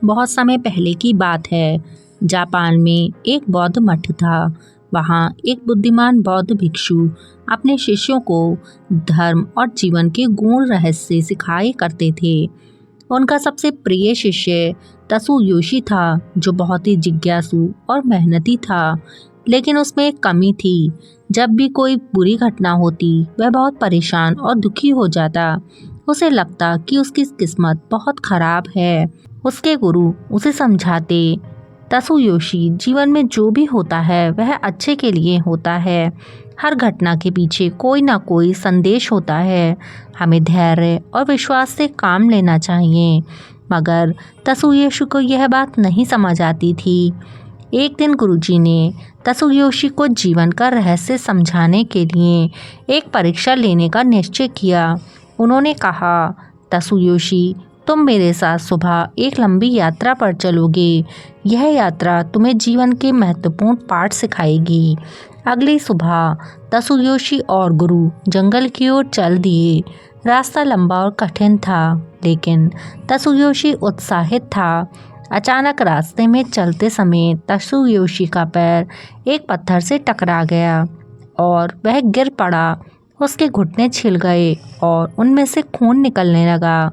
बहुत समय पहले की बात है। जापान में एक बौद्ध मठ था। वहाँ एक बुद्धिमान बौद्ध भिक्षु अपने शिष्यों को धर्म और जीवन के गूढ़ रहस्य सिखाए करते थे। उनका सबसे प्रिय शिष्य तसुयोशी था, जो बहुत ही जिज्ञासु और मेहनती था। लेकिन उसमें एक कमी थी। जब भी कोई बुरी घटना होती, वह बहुत परेशान और दुखी हो जाता। उसे लगता कि उसकी किस्मत बहुत खराब है। उसके गुरु उसे समझाते, तसुयोशी, जीवन में जो भी होता है वह अच्छे के लिए होता है। हर घटना के पीछे कोई ना कोई संदेश होता है। हमें धैर्य और विश्वास से काम लेना चाहिए। मगर तसुयोशी को यह बात नहीं समझ आती थी। एक दिन गुरुजी ने तसुयोशी को जीवन का रहस्य समझाने के लिए एक परीक्षा लेने का निश्चय किया। उन्होंने कहा, तसुयोशी, तुम मेरे साथ सुबह एक लंबी यात्रा पर चलोगे। यह यात्रा तुम्हें जीवन के महत्वपूर्ण पाठ सिखाएगी। अगली सुबह तसुयोशी और गुरु जंगल की ओर चल दिए। रास्ता लंबा और कठिन था, लेकिन तसुयोशी उत्साहित था। अचानक रास्ते में चलते समय तसुयोशी का पैर एक पत्थर से टकरा गया और वह गिर पड़ा। उसके घुटने छिल गए और उनमें से खून निकलने लगा।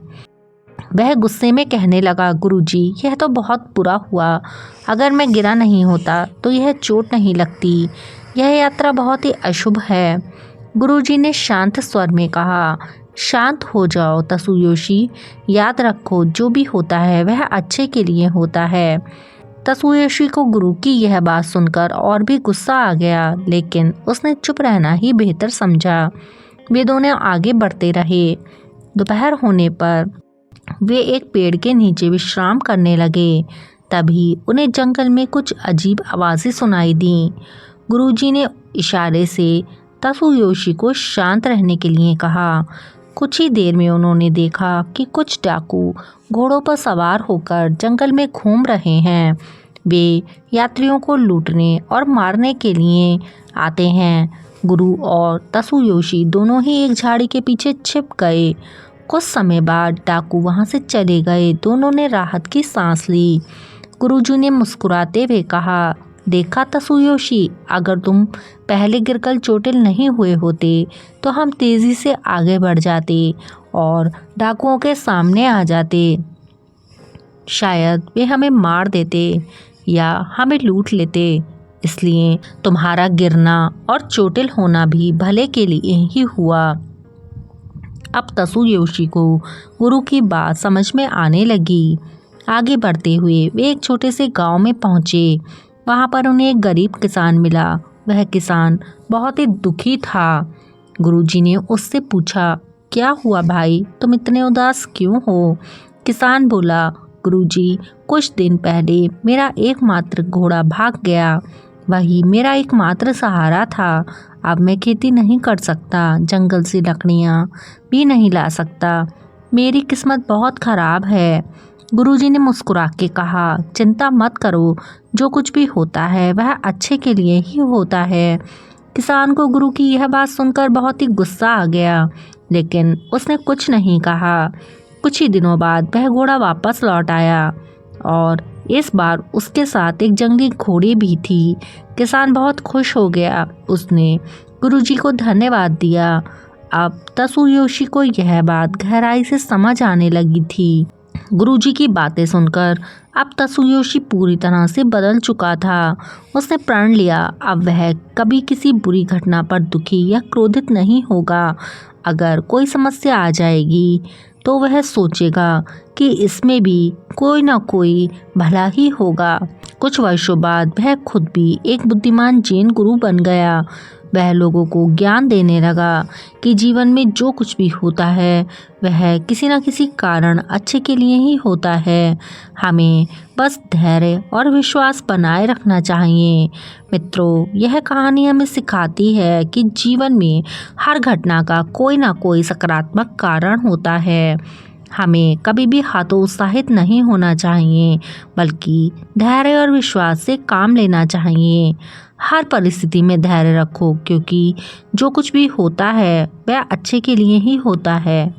वह गुस्से में कहने लगा, गुरुजी, यह तो बहुत बुरा हुआ। अगर मैं गिरा नहीं होता तो यह चोट नहीं लगती। यह यात्रा बहुत ही अशुभ है। गुरुजी ने शांत स्वर में कहा, शांत हो जाओ तसुयोशी। याद रखो, जो भी होता है वह अच्छे के लिए होता है। तसुयोशी को गुरु की यह बात सुनकर और भी गुस्सा आ गया, लेकिन उसने चुप रहना ही बेहतर समझा। वे दोनों आगे बढ़ते रहे। दोपहर होने पर वे एक पेड़ के नीचे विश्राम करने लगे। तभी उन्हें जंगल में कुछ अजीब आवाज़ें सुनाई दी। गुरुजी ने इशारे से तसुयोशी को शांत रहने के लिए कहा। कुछ ही देर में उन्होंने देखा कि कुछ डाकू घोड़ों पर सवार होकर जंगल में घूम रहे हैं। वे यात्रियों को लूटने और मारने के लिए आते हैं। गुरु और तसुयोशी दोनों ही एक झाड़ी के पीछे छिप गए। कुछ समय बाद डाकू वहां से चले गए। दोनों ने राहत की सांस ली। गुरुजी ने मुस्कुराते हुए कहा, देखा तसुयोशी, अगर तुम पहले गिरकर चोटिल नहीं हुए होते तो हम तेजी से आगे बढ़ जाते और डाकुओं के सामने आ जाते। शायद वे हमें मार देते या हमें लूट लेते। इसलिए तुम्हारा गिरना और चोटिल होना भी भले के लिए ही हुआ। अब तसुयोशी को गुरु की बात समझ में आने लगी। आगे बढ़ते हुए वे एक छोटे से गांव में पहुंचे। वहां पर उन्हें एक गरीब किसान मिला। वह किसान बहुत ही दुखी था। गुरुजी ने उससे पूछा, क्या हुआ भाई, तुम इतने उदास क्यों हो? किसान बोला, गुरुजी, कुछ दिन पहले मेरा एकमात्र घोड़ा भाग गया। वही मेरा एकमात्र सहारा था। अब मैं खेती नहीं कर सकता, जंगल से लकड़ियाँ भी नहीं ला सकता। मेरी किस्मत बहुत खराब है। गुरुजी ने मुस्कुरा के कहा, चिंता मत करो, जो कुछ भी होता है वह अच्छे के लिए ही होता है। किसान को गुरु की यह बात सुनकर बहुत ही गुस्सा आ गया, लेकिन उसने कुछ नहीं कहा। कुछ ही दिनों बाद वह घोड़ा वापस लौट आया और इस बार उसके साथ एक जंगली घोड़ी भी थी। किसान बहुत खुश हो गया। उसने गुरुजी को धन्यवाद दिया। अब तसुयोशी को यह बात गहराई से समझ आने लगी थी। गुरुजी की बातें सुनकर अब तसुयोशी पूरी तरह से बदल चुका था। उसने प्रण लिया, अब वह कभी किसी बुरी घटना पर दुखी या क्रोधित नहीं होगा। अगर कोई समस्या आ जाएगी तो वह सोचेगा कि इसमें भी कोई ना कोई भला ही होगा। कुछ वर्षों बाद वह खुद भी एक बुद्धिमान जैन गुरु बन गया। वह लोगों को ज्ञान देने लगा कि जीवन में जो कुछ भी होता है वह किसी न किसी कारण अच्छे के लिए ही होता है। हमें बस धैर्य और विश्वास बनाए रखना चाहिए। मित्रों, यह कहानी हमें सिखाती है कि जीवन में हर घटना का कोई ना कोई सकारात्मक कारण होता है। हमें कभी भी हतोत्साहित नहीं होना चाहिए, बल्कि धैर्य और विश्वास से काम लेना चाहिए। हर परिस्थिति में धैर्य रखो, क्योंकि जो कुछ भी होता है वह अच्छे के लिए ही होता है।